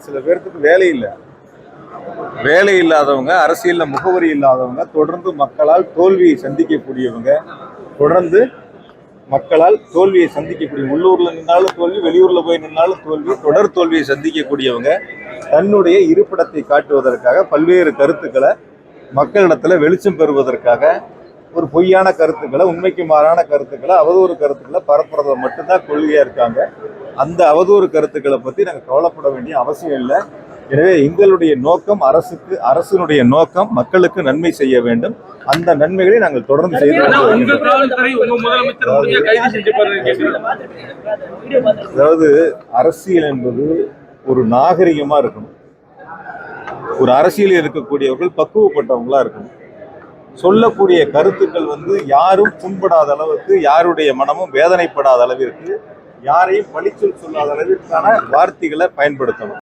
சில பேர்த்துக்கு வேலை இல்லாதவங்க, அரசியல்ல முகவரி இல்லாதவங்க, தொடர்ந்து மக்களால் தோல்வியை சந்திக்கக்கூடியவங்க, தொடர்ந்து மக்களால் தோல்வியை சந்திக்கக்கூடிய, உள்ளூர்ல நின்னாலும் தோல்வி, வெளியூர்ல போய் நின்னாலும் தோல்வி, தொடர் தோல்வியை சந்திக்கக்கூடியவங்க தன்னுடைய இருப்பிடத்தை காட்டுவதற்காக பல்வேறு கருத்துக்களை மக்களிடத்துல வெளிச்சம் பெறுவதற்காக ஒரு பொய்யான கருத்துக்களை, உண்மைக்கு மாறான கருத்துக்களை, அவதூறு கருத்துக்களை பரப்புறத மட்டும்தான் கொள்கையா இருக்காங்க. அந்த அவதூறு கருத்துக்களை பத்தி நாங்கள் கவலைப்பட வேண்டிய அவசியம் இல்லை. எனவே எங்களுடைய நோக்கம், அரசினுடைய நோக்கம் மக்களுக்கு நன்மை செய்ய வேண்டும். அந்த நன்மைகளை நாங்கள் தொடர்ந்து செய்து அதாவது அரசியல் என்பது ஒரு நாகரிகமா இருக்கணும். ஒரு அரசியலில் இருக்கக்கூடியவர்கள் பக்குவப்பட்டவங்களா இருக்கணும். சொல்லக்கூடிய கருத்துக்கள் யாரும் புண்படாத அளவுக்கு, யாருடைய மனமும் வேதனைப்படாத அளவிற்கு, யாரையும் பழிச்சொல் சொல்லாத அளவிற்கான வார்த்தைகளை பயன்படுத்தணும்.